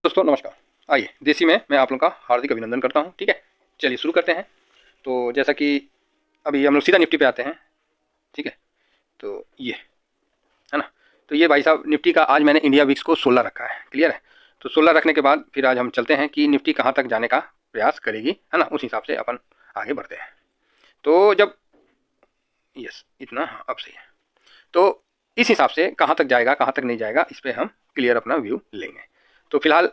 दोस्तों नमस्कार। आइए देसी में मैं आप लोगों का हार्दिक अभिनंदन करता हूं। ठीक है, चलिए शुरू करते हैं। तो जैसा कि अभी हम लोग सीधा निफ्टी पे आते हैं। ठीक है, तो ये है ना। तो ये भाई साहब निफ्टी का आज मैंने इंडिया विक्स को 16 रखा है। क्लियर है। तो 16 रखने के बाद फिर आज हम चलते हैं कि निफ्टी कहाँ तक जाने का प्रयास करेगी, है ना। उस हिसाब से अपन आगे बढ़ते हैं। तो जब यस इतना, हाँ अब सही है। तो इस हिसाब से कहाँ तक जाएगा कहाँ तक नहीं जाएगा इस पर हम क्लियर अपना व्यू लेंगे। तो फिलहाल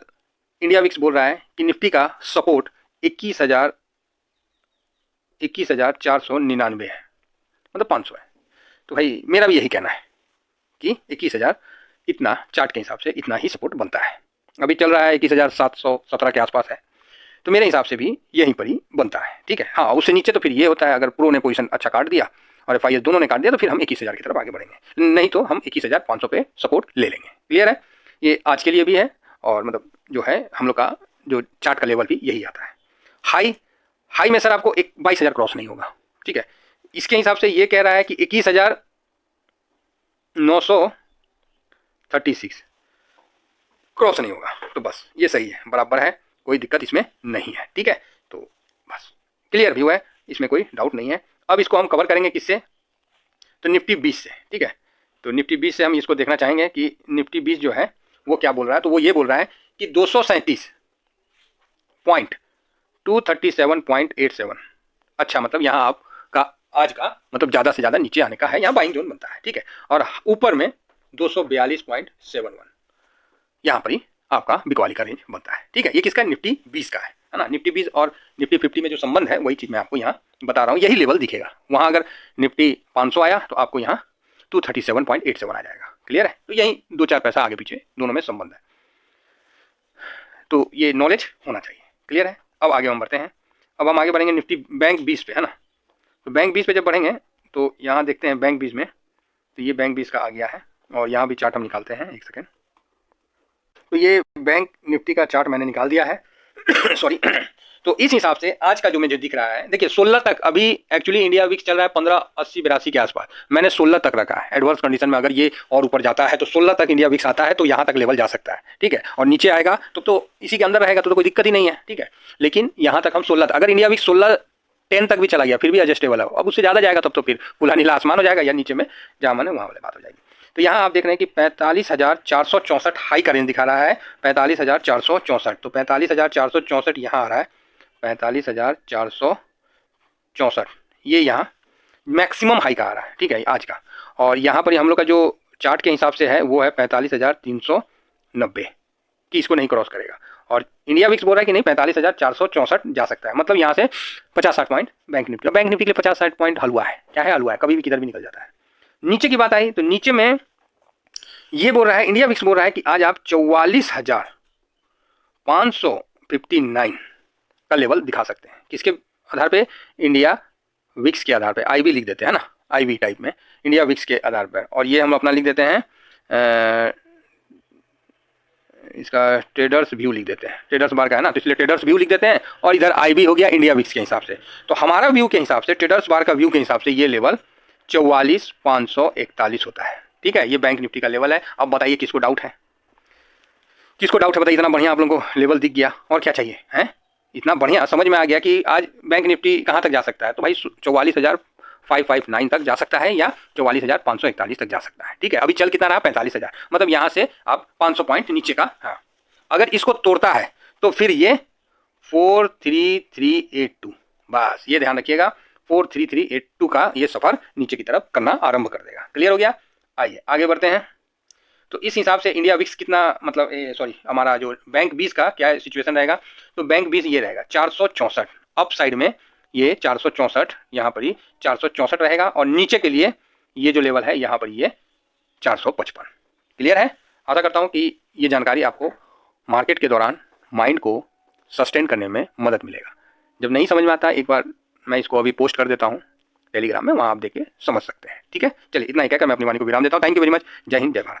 इंडिया विक्स बोल रहा है कि निफ्टी का सपोर्ट 21,499 है, मतलब 500 है। तो भाई मेरा भी यही कहना है कि 21,000 इतना चार्ट के हिसाब से इतना ही सपोर्ट बनता है। अभी चल रहा है 21,717 के आसपास है, तो मेरे हिसाब से भी यहीं पर ही बनता है। ठीक है, हाँ उससे नीचे तो फिर ये होता है, अगर प्रो ने पोजीशन अच्छा काट दिया और एफ दोनों ने काट दिया तो फिर हम 21,000 की तरफ आगे बढ़ेंगे, नहीं तो हम 21,500 पे सपोर्ट ले लेंगे। क्लियर है। ये आज के लिए भी है, और मतलब जो है हम लोग का जो चार्ट का लेवल भी यही आता है। हाई हाई में सर आपको 22,000 क्रॉस नहीं होगा। ठीक है, इसके हिसाब से ये कह रहा है कि 21,936 क्रॉस नहीं होगा, तो बस ये सही है, बराबर है, कोई दिक्कत इसमें नहीं है। ठीक है, तो बस क्लियर व्यू है, इसमें कोई डाउट नहीं है। अब इसको हम कवर करेंगे किससे, तो निफ्टी 20 से। ठीक है, तो निफ्टी 20 से हम इसको देखना चाहेंगे कि निफ्टी 20 जो है वो क्या बोल रहा है। तो वो ये बोल रहा है कि 237.237.87। अच्छा, मतलब यहाँ आपका आज का मतलब ज़्यादा से ज़्यादा नीचे आने का है, यहाँ बाइंग जोन बनता है। ठीक है, और ऊपर में 242.71 यहाँ पर ही आपका बिकवाली का रेंज बनता है। ठीक है, ये किसका, निफ्टी 20 का है ना। निफ्टी 20 और निफ्टी 50 में जो संबंध है वही चीज़ मैं आपको यहाँ बता रहा हूँ, यही लेवल दिखेगा। वहाँ अगर निफ्टी 500 आया तो आपको यहाँ 237.87 आ जाएगा। क्लियर है, तो यही 2-4 पैसा आगे पीछे दोनों में संबंध है, तो ये नॉलेज होना चाहिए। क्लियर है। अब आगे हम बढ़ते हैं। अब हम आगे बढ़ेंगे निफ्टी बैंक 20 पे, है ना। तो बैंक 20 पे जब बढ़ेंगे तो यहाँ देखते हैं बैंक 20 में, तो ये बैंक 20 का आ गया है, और यहाँ भी चार्ट हम निकालते हैं, एक सेकेंड। तो ये बैंक निफ्टी का चार्ट मैंने निकाल दिया है सॉरी। तो इस हिसाब से आज का जो मुझे दिख रहा है, देखिए 16 तक अभी एक्चुअली इंडिया विक्स चल रहा है 1580-82 के आसपास, मैंने 16 तक रखा है। एडवर्स कंडीशन में अगर ये और ऊपर जाता है तो 16 तक इंडिया विक्स आता है, तो यहाँ तक लेवल जा सकता है। ठीक है, और नीचे आएगा तो इसी के अंदर रहेगा तो कोई दिक्कत ही नहीं है। ठीक है, लेकिन यहाँ तक हम 16 तक, अगर इंडिया विक्स 16-10 तक भी चला गया फिर भी एडजस्टेबल है। अब उससे ज़्यादा जाएगा तब तो फिर खुला नीला आसमान हो जाएगा, या नीचे में जहाँ मैंने वहाँ वाली बात हो जाएगी। तो यहाँ आप देख रहे हैं कि 45,464 हाई का रेंज दिखा रहा है, 45,464। तो 45,464 यहाँ आ रहा है, 45,464 ये यहाँ मैक्सिमम हाई का आ रहा है। ठीक है, आज का। और यहाँ पर हम लोग का जो चार्ट के हिसाब से है वो है 45,390 कि इसको नहीं क्रॉस करेगा। और इंडिया विक्स बोल रहा है कि नहीं, 45,464 जा सकता है। मतलब यहाँ से 50-60 पॉइंट बैंक निफ्टी के लिए 50-60 पॉइंट हलवा है। क्या है, हलवा है, कभी भी किधर भी निकल जाता है। नीचे की बात आई तो नीचे में ये बोल रहा है, इंडिया विक्स बोल रहा है कि आज आप 44,559 का लेवल दिखा सकते हैं। किसके आधार पे, इंडिया विक्स के आधार पे। आईवी लिख देते हैं ना, आईवी टाइप में इंडिया विक्स के आधार पर। और ये हम अपना लिख देते हैं इसका ट्रेडर्स व्यू लिख देते हैं, ट्रेडर्स बार का है ना, तो इसलिए ट्रेडर्स व्यू लिख देते हैं। और इधर आईवी हो गया इंडिया विक्स के हिसाब से। तो हमारा व्यू के हिसाब से, ट्रेडर्स बार का व्यू के हिसाब से ये लेवल 44,541 होता है। ठीक है, ये बैंक निफ्टी का लेवल है। अब बताइए किसको डाउट है, किसको डाउट है बताइए। इतना बढ़िया आप लोगों को लेवल दिख गया, और क्या चाहिए है। इतना बढ़िया समझ में आ गया कि आज बैंक निफ्टी कहाँ तक जा सकता है। तो भाई 44,559 तक जा सकता है, या 44,541 तक जा सकता है। ठीक है, अभी चल कितना रहा, 45,000। मतलब यहाँ से आप 500 पॉइंट नीचे का। हाँ, अगर इसको तोड़ता है तो फिर ये 43382, बस ये ध्यान रखिएगा, 43382 का ये सफर नीचे की तरफ करना आरंभ कर देगा। क्लियर हो गया। आइए आगे बढ़ते हैं। तो इस हिसाब से इंडिया विक्स कितना, मतलब सॉरी हमारा जो बैंक 20 का क्या सिचुएशन रहेगा। तो बैंक 20 ये रहेगा 464 अप साइड में, ये 464 यहाँ पर ही 464 रहेगा। और नीचे के लिए ये जो लेवल है यहाँ पर ये 455। क्लियर है। आशा करता हूँ कि ये जानकारी आपको मार्केट के दौरान माइंड को सस्टेन करने में मदद मिलेगा। जब नहीं समझ में आता एक बार मैं इसको अभी पोस्ट कर देता हूँ टेलीग्राम में, वहाँ आप देख के समझ सकते हैं। ठीक है, चलिए इतना ही कहकर मैं अपनी वाणी को विराम देता हूँ। Thank you very much. जय हिंद, जय भारत।